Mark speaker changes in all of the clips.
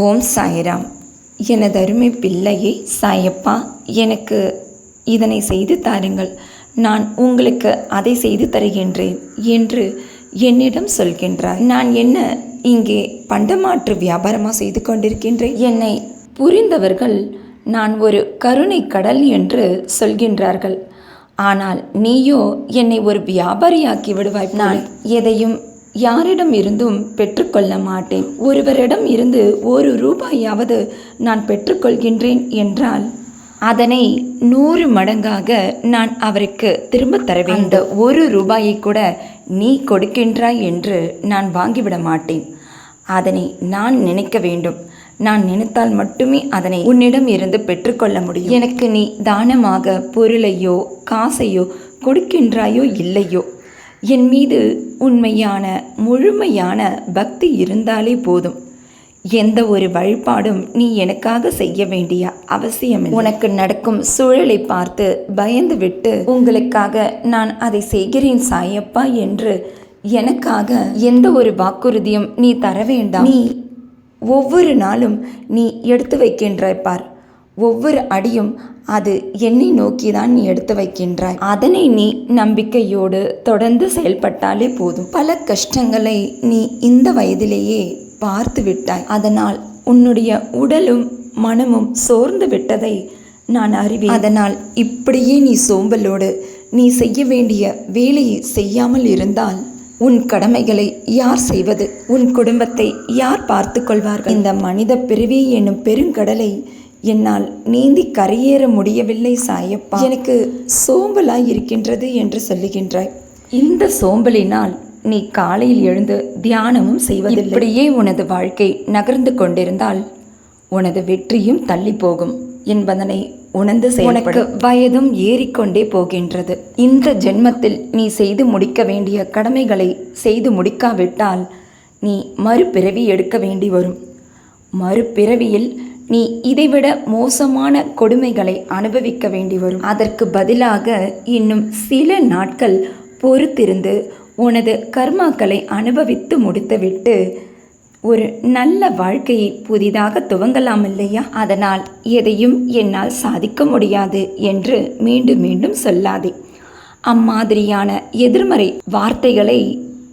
Speaker 1: ஓம் சாய்ராம். எனது அருமை பிள்ளையே சாயப்பா, எனக்கு இதனை செய்து தாருங்கள், நான் உங்களுக்கு அதை செய்து தருகின்றேன் என்று என்னிடம் சொல்கின்றார். நான் என்ன இங்கே பண்டமாற்று வியாபாரமாக செய்து கொண்டிருக்கின்றேன்? என்னை புரிந்தவர்கள் நான் ஒரு கருணை கடல் என்று சொல்கின்றார்கள். ஆனால் நீயோ என்னை ஒரு வியாபாரியாக்கி விடுவாய். நான் எதையும் யாரிடம் இருந்தும் பெற்றுக்கொள்ள மாட்டேன். ஒருவரிடம் இருந்து ₹1 நான் பெற்றுக்கொள்கின்றேன் என்றால் அதனை 100 மடங்காக நான் அவருக்கு திரும்ப தர வேண்டும். ₹1 கூட நீ கொடுக்கின்றாய் என்று நான் வாங்கிவிட மாட்டேன். அதனை நான் நினைக்க வேண்டும். நான் நினைத்தால் மட்டுமே அதனை உன்னிடம் இருந்து பெற்றுக்கொள்ள முடியும். எனக்கு நீ தானமாக பொருளையோ காசையோ கொடுக்கின்றாயோ இல்லையோ, என் மீது உண்மையான முழுமையான பக்தி இருந்தாலே போதும். எந்த ஒரு வழிபாடும் நீ எனக்காக செய்ய வேண்டிய அவசியம். உனக்கு நடக்கும் சூழலை பார்த்து பயந்து விட்டு உங்களுக்காக நான் அதை செய்கிறேன் சாயப்பா என்று எனக்காக எந்த ஒரு வாக்குறுதியும் நீ தர வேண்டாம். நீ ஒவ்வொரு நாளும் நீ எடுத்து வைக்கின்றாய் பார், ஒவ்வொரு அடியும் அது என்னை நோக்கிதான் நீ எடுத்து வைக்கின்றாய். அதனை நீ நம்பிக்கையோடு தொடர்ந்து செயல்பட்டாலே போதும். பல கஷ்டங்களை நீ இந்த வயதிலேயே பார்த்து விட்டாய். அதனால் உன்னுடைய உடலும் மனமும் சோர்ந்து விட்டதை நான் அறிவேன். அதனால் இப்படியே நீ சோம்பலோடு நீ செய்ய வேண்டிய வேலையை செய்யாமல் இருந்தால் உன் கடமைகளை யார் செய்வது? உன் குடும்பத்தை யார் பார்த்து கொள்வார்கள்? இந்த மனித பிறவி என்னும் பெருங்கடலை என்னால் நீந்தி கரையேற முடியவில்லை சாயப்பா, எனக்கு சோம்பலாய் இருக்கின்றது என்று சொல்லுகின்றாய். இந்த சோம்பலினால் நீ காலையில் எழுந்து தியானமும் செய்வதில்லை. இப்படியே உனது வாழ்க்கை நகர்ந்து கொண்டிருந்தால் உனது வெற்றியும் தள்ளி போகும் என்பதனை உணர்ந்து உனக்கு வயதும் ஏறிக்கொண்டே போகின்றது. இந்த ஜென்மத்தில் நீ செய்து முடிக்க வேண்டிய கடமைகளை செய்து முடிக்காவிட்டால் நீ மறுபிறவி எடுக்க வேண்டி வரும். மறுபிறவியில் நீ இதைவிட மோசமான கொடுமைகளை அனுபவிக்க வேண்டி வரும். அதற்கு பதிலாக இன்னும் சில நாட்கள் பொறுத்திருந்து உனது கர்மாக்களை அனுபவித்து முடித்துவிட்டு ஒரு நல்ல வாழ்க்கையை புதிதாக துவங்கலாம் இல்லையா? அதனால் எதையும் என்னால் சாதிக்க முடியாது என்று மீண்டும் மீண்டும் சொல்லாதே. அம்மாதிரியான எதிர்மறை வார்த்தைகளை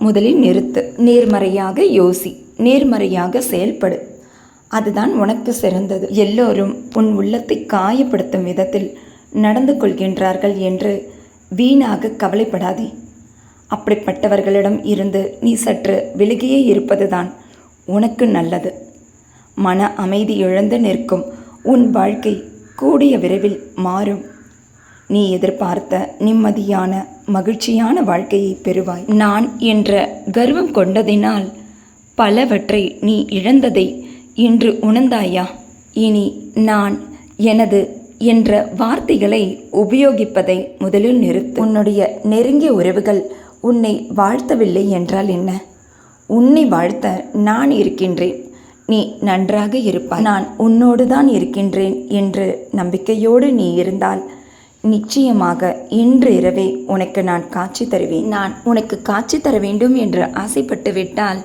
Speaker 1: முதலில் நிறுத்து. நேர்மறையாக யோசி, நேர்மறையாக செயல்படு. அதுதான் உனக்கு சிறந்தது. எல்லோரும் உன் உள்ளத்தை காயப்படுத்தும் விதத்தில் நடந்து கொள்கின்றார்கள் என்று வீணாக கவலைப்படாதே. அப்படிப்பட்டவர்களிடம் இருந்து நீ சற்று விலகியே இருப்பதுதான் உனக்கு நல்லது. மன அமைதி இழந்து நிற்கும் உன் வாழ்க்கை கூடிய விரைவில் மாறும். நீ எதிர்பார்த்த நிம்மதியான மகிழ்ச்சியான வாழ்க்கையை பெறுவாய். நான் என்ற கர்வம் கொண்டதினால் பலவற்றை நீ இழந்ததை இன்று உணர்ந்தாயா? இனி நான் எனது என்ற வார்த்தைகளை உபயோகிப்பதை முதலில் நிறுத்து. உன்னுடைய நெருங்கிய உறவுகள் உன்னை வாழ்த்தவில்லை என்றால் என்ன? உன்னை வாழ்த்த நான் இருக்கின்றேன். நீ நன்றாக இருப்பாய். நான் உன்னோடு தான் இருக்கின்றேன் என்று நம்பிக்கையோடு நீ இருந்தால் நிச்சயமாக இன்று இரவே உனக்கு நான் காட்சி தருவேன். நான் உனக்கு காட்சி தர வேண்டும் என்று ஆசைப்பட்டு விட்டால்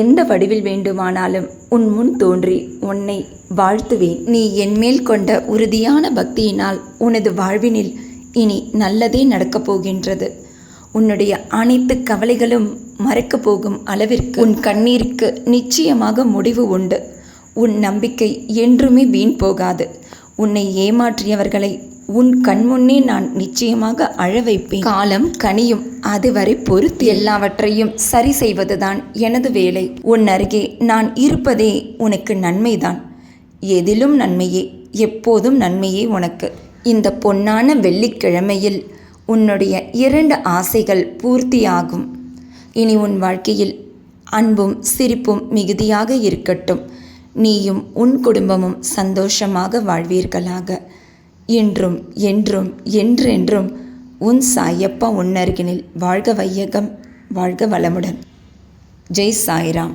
Speaker 1: எந்த வடிவில் வேண்டுமானாலும் உன் முன் தோன்றி உன்னை வாழ்த்துவேன். நீ என்மேல் கொண்ட உறுதியான பக்தியினால் உனது வாழ்வினில் இனி நல்லதே நடக்கப் போகின்றது. உன்னுடைய அனைத்து கவலைகளும் மறக்க போகும் அளவிற்கு உன் கண்ணீருக்கு நிச்சயமாக முடிவு உண்டு. உன் நம்பிக்கை என்றுமே வீண் போகாது. உன்னை ஏமாற்றியவர்களை உன் கண்முன்னே நான் நிச்சயமாக அழ வைப்பேன். காலம் கனியும், அதுவரை பொறுத்து எல்லாவற்றையும் சரி செய்வதுதான் எனது வேலை. உன் அருகே நான் இருப்பதே உனக்கு நன்மைதான். எதிலும் நன்மையே, எப்போதும் நன்மையே உனக்கு. இந்த பொன்னான வெள்ளிக்கிழமையில் உன்னுடைய 2 ஆசைகள் பூர்த்தியாகும். இனி உன் வாழ்க்கையில் அன்பும் சிரிப்பும் மிகுதியாக இருக்கட்டும். நீயும் உன் குடும்பமும் சந்தோஷமாக வாழ்வீர்களாக. இன்றும் என்றும் என்றென்றும் உன் சாயப்பா உன்னருகினில் வாழ்க வையகம், வாழ்க வளமுடன். ஜெய் சாய்ராம்.